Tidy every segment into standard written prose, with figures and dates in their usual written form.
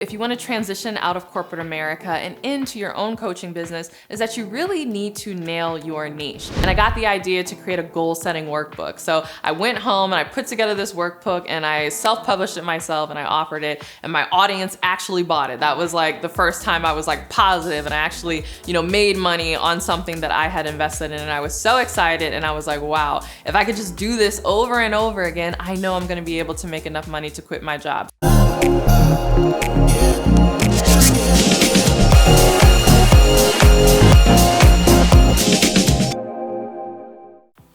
If you want to transition out of corporate America and into your own coaching business, is that you really need to nail your niche. And I got the idea to create a goal-setting workbook. So I went home and I put together this workbook and I self-published it myself and I offered it, and my audience actually bought it. That was like the first time I was like positive and I actually, made money on something that I had invested in, and I was so excited and I was like, wow, if I could just do this over and over again, I know I'm gonna be able to make enough money to quit my job.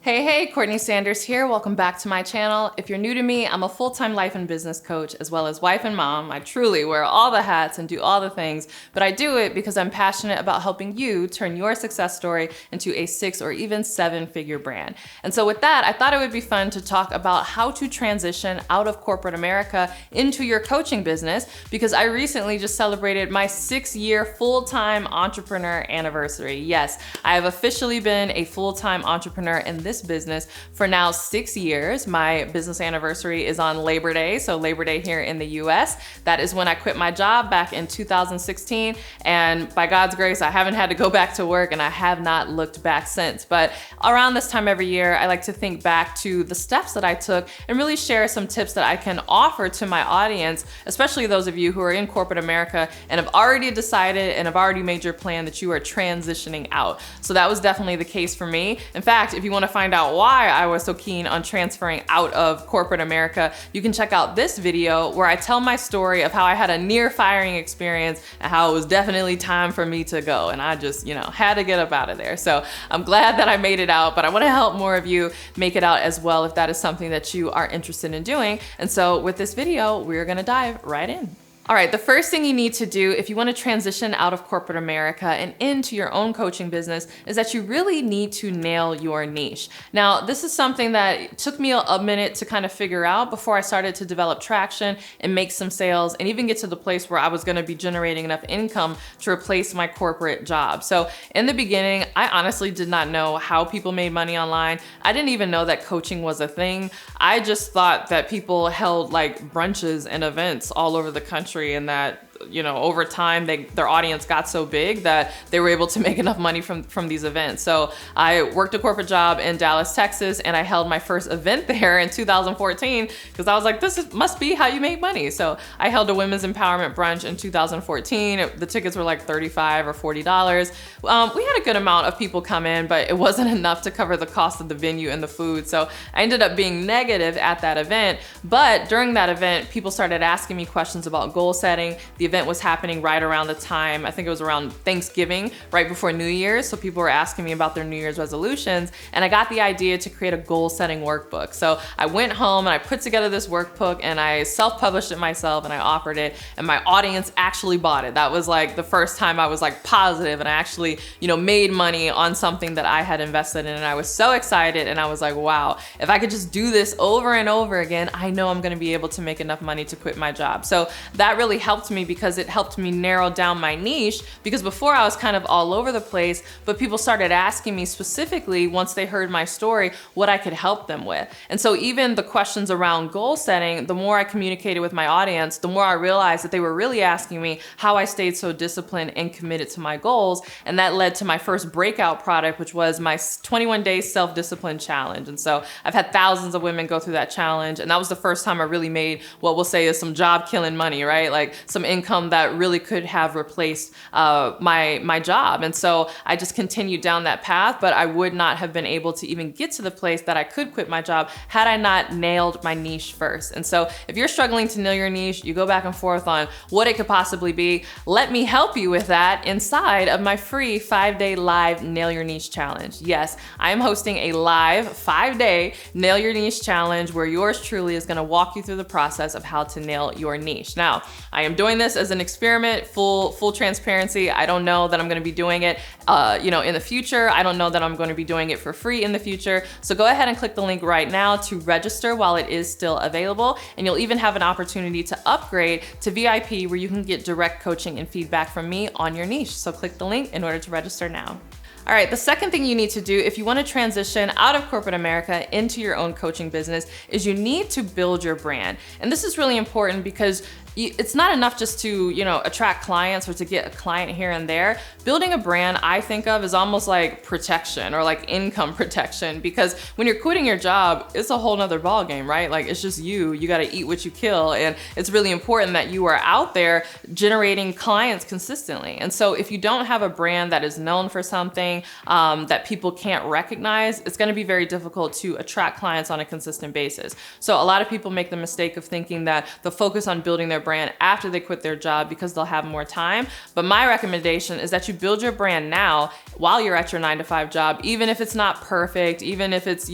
Hey, Courtney Sanders here. Welcome back to my channel. If you're new to me, I'm a full-time life and business coach as well as wife and mom. I truly wear all the hats and do all the things, but I do it because I'm passionate about helping you turn your success story into a 6 or even 7-figure brand. And so with that, I thought it would be fun to talk about how to transition out of corporate America into your coaching business, because I recently just celebrated my 6-year full-time entrepreneur anniversary. Yes, I have officially been a full-time entrepreneur in this business for now 6 years. My business anniversary is on Labor Day, so Labor Day here in the US. That is when I quit my job back in 2016, and by God's grace, I haven't had to go back to work and I have not looked back since. But around this time every year, I like to think back to the steps that I took and really share some tips that I can offer to my audience, especially those of you who are in corporate America and have already decided and have already made your plan that you are transitioning out. So that was definitely the case for me. In fact, if you want to find out why I was so keen on transferring out of corporate America, you can check out this video where I tell my story of how I had a near firing experience and how it was definitely time for me to go. And I just, had to get up out of there. So I'm glad that I made it out, but I want to help more of you make it out as well if that is something that you are interested in doing. And so with this video, we're going to dive right in. All right, the first thing you need to do if you want to transition out of corporate America and into your own coaching business is that you really need to nail your niche. Now, this is something that took me a minute to kind of figure out before I started to develop traction and make some sales and even get to the place where I was going to be generating enough income to replace my corporate job. So in the beginning, I honestly did not know how people made money online. I didn't even know that coaching was a thing. I just thought that people held like brunches and events all over the country, and that over time their audience got so big that they were able to make enough money from these events. So I worked a corporate job in Dallas, Texas, and I held my first event there in 2014 because I was like, must be how you make money. So I held a women's empowerment brunch in 2014. The tickets were like $35 or $40. We had a good amount of people come in, but it wasn't enough to cover the cost of the venue and the food. So I ended up being negative at that event. But during that event, people started asking me questions about goal setting. The event was happening right around the time, I think it was around Thanksgiving, right before New Year's. So people were asking me about their New Year's resolutions, and I got the idea to create a goal-setting workbook. So I went home and I put together this workbook and I self-published it myself and I offered it, and my audience actually bought it. That was like the first time I was like positive and I actually, made money on something that I had invested in, and I was so excited and I was like, wow, if I could just do this over and over again, I know I'm gonna be able to make enough money to quit my job. So that really helped me because it helped me narrow down my niche, because before I was kind of all over the place, but people started asking me specifically once they heard my story what I could help them with. And so even the questions around goal setting, the more I communicated with my audience, the more I realized that they were really asking me how I stayed so disciplined and committed to my goals. And that led to my first breakout product, which was my 21-day self-discipline challenge. And so I've had thousands of women go through that challenge. And that was the first time I really made what we'll say is some job killing money, right? Like some income that really could have replaced my job. And so I just continued down that path, but I would not have been able to even get to the place that I could quit my job had I not nailed my niche first. And so if you're struggling to nail your niche, you go back and forth on what it could possibly be, let me help you with that inside of my free 5-day live Nail Your Niche Challenge. Yes, I am hosting a live 5-day Nail Your Niche Challenge where yours truly is gonna walk you through the process of how to nail your niche. Now, I am doing this as an experiment, full transparency. I don't know that I'm gonna be doing it in the future. I don't know that I'm gonna be doing it for free in the future. So go ahead and click the link right now to register while it is still available. And you'll even have an opportunity to upgrade to VIP where you can get direct coaching and feedback from me on your niche. So click the link in order to register now. All right, the second thing you need to do if you want to transition out of corporate America into your own coaching business is you need to build your brand. And this is really important because it's not enough just to, attract clients or to get a client here and there. Building a brand, I think of as almost like protection or like income protection, because when you're quitting your job, it's a whole nother ball game, right? Like it's just you got to eat what you kill. And it's really important that you are out there generating clients consistently. And so if you don't have a brand that is known for something that people can't recognize, it's going to be very difficult to attract clients on a consistent basis. So a lot of people make the mistake of thinking that they'll focus on building their brand after they quit their job because they'll have more time. But my recommendation is that you build your brand now while you're at your 9-to-5 job, even if it's not perfect, even if it's,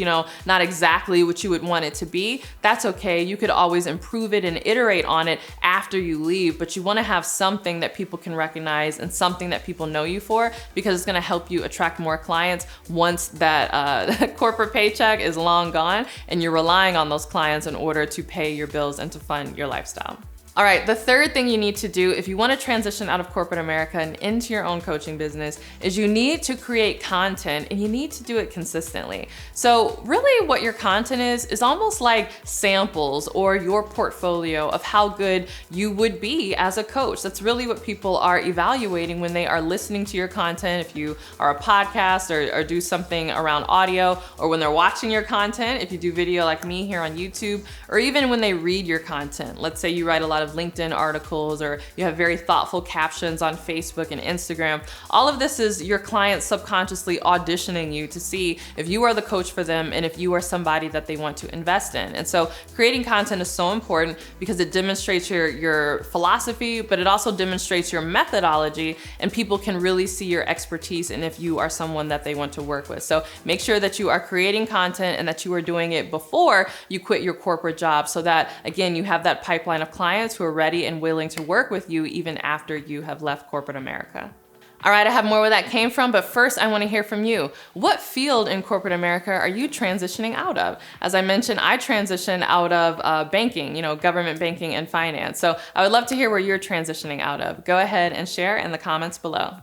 not exactly what you would want it to be. That's okay. You could always improve it and iterate on it after you leave, but you want to have something that people can recognize and something that people know you for, because it's going to help you attract more clients once that corporate paycheck is long gone and you're relying on those clients in order to pay your bills and to fund your lifestyle. All right, the third thing you need to do if you want to transition out of corporate America and into your own coaching business is you need to create content, and you need to do it consistently. So really what your content is almost like samples or your portfolio of how good you would be as a coach. That's really what people are evaluating when they are listening to your content. If you are a podcast or do something around audio, or when they're watching your content, if you do video like me here on YouTube, or even when they read your content. Let's say you write a lot of LinkedIn articles, or you have very thoughtful captions on Facebook and Instagram. All of this is your clients subconsciously auditioning you to see if you are the coach for them and if you are somebody that they want to invest in. And so creating content is so important because it demonstrates your philosophy, but it also demonstrates your methodology, and people can really see your expertise and if you are someone that they want to work with. So make sure that you are creating content and that you are doing it before you quit your corporate job, so that again, you have that pipeline of clients who are ready and willing to work with you even after you have left corporate America. All right, I have more where that came from, but first I want to hear from you. What field in corporate America are you transitioning out of? As I mentioned, I transitioned out of banking, government banking and finance. So I would love to hear where you're transitioning out of. Go ahead and share in the comments below.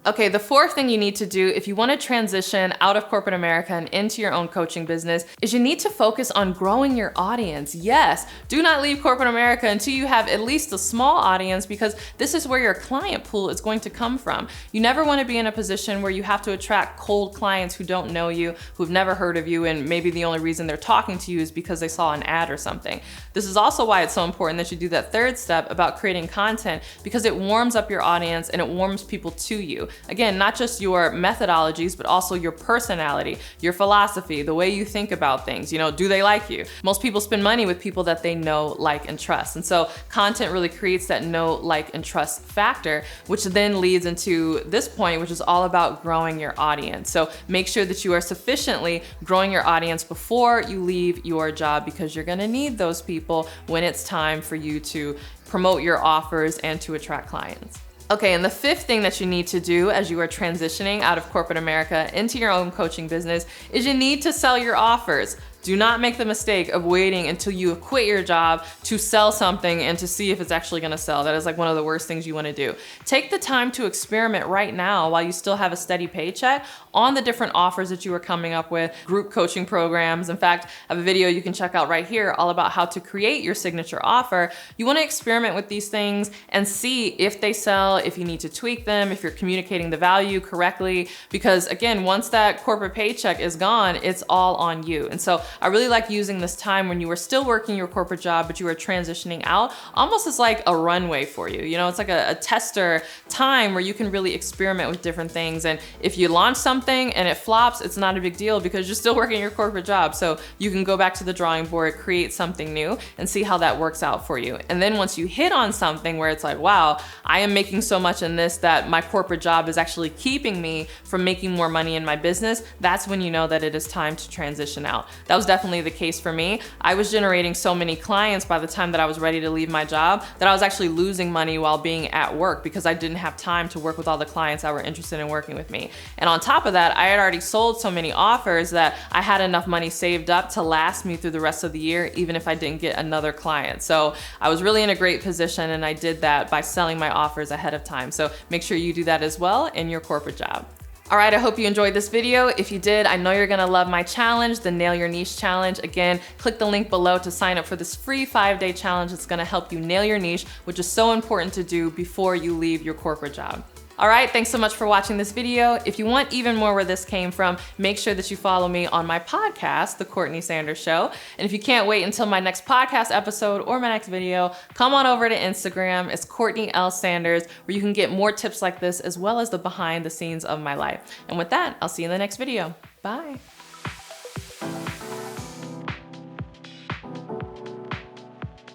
Okay, the fourth thing you need to do if you want to transition out of corporate America and into your own coaching business is you need to focus on growing your audience. Yes, do not leave corporate America until you have at least a small audience, because this is where your client pool is going to come from. You never want to be in a position where you have to attract cold clients who don't know you, who've never heard of you, and maybe the only reason they're talking to you is because they saw an ad or something. This is also why it's so important that you do that third step about creating content, because it warms up your audience and it warms people to you. Again, not just your methodologies, but also your personality, your philosophy, the way you think about things. Do they like you? Most people spend money with people that they know, like, and trust. And so content really creates that know, like, and trust factor, which then leads into this point, which is all about growing your audience. So make sure that you are sufficiently growing your audience before you leave your job, because you're gonna need those people when it's time for you to promote your offers and to attract clients. Okay, and the fifth thing that you need to do as you are transitioning out of corporate America into your own coaching business is you need to sell your offers. Do not make the mistake of waiting until you quit your job to sell something and to see if it's actually gonna sell. That is like one of the worst things you wanna do. Take the time to experiment right now while you still have a steady paycheck on the different offers that you are coming up with, group coaching programs. In fact, I have a video you can check out right here all about how to create your signature offer. You wanna experiment with these things and see if they sell, if you need to tweak them, if you're communicating the value correctly, because again, once that corporate paycheck is gone, it's all on you. And so I really like using this time when you are still working your corporate job, but you are transitioning out, almost as like a runway for you. It's like a tester time where you can really experiment with different things. And if you launch something and it flops, it's not a big deal because you're still working your corporate job. So you can go back to the drawing board, create something new, and see how that works out for you. And then once you hit on something where it's like, wow, I am making so much in this that my corporate job is actually keeping me from making more money in my business, that's when you know that it is time to transition out. That was definitely the case for me. I was generating so many clients by the time that I was ready to leave my job that I was actually losing money while being at work because I didn't have time to work with all the clients that were interested in working with me. And on top of that, I had already sold so many offers that I had enough money saved up to last me through the rest of the year, even if I didn't get another client. So I was really in a great position, and I did that by selling my offers ahead of time. So make sure you do that as well in your corporate job. All right, I hope you enjoyed this video. If you did, I know you're gonna love my challenge, the Nail Your Niche Challenge. Again, click the link below to sign up for this free 5-day challenge that's gonna help you nail your niche, which is so important to do before you leave your corporate job. All right, thanks so much for watching this video. If you want even more where this came from, make sure that you follow me on my podcast, The Courtney Sanders Show. And if you can't wait until my next podcast episode or my next video, come on over to Instagram. It's CourtneyLSanders, where you can get more tips like this as well as the behind the scenes of my life. And with that, I'll see you in the next video. Bye.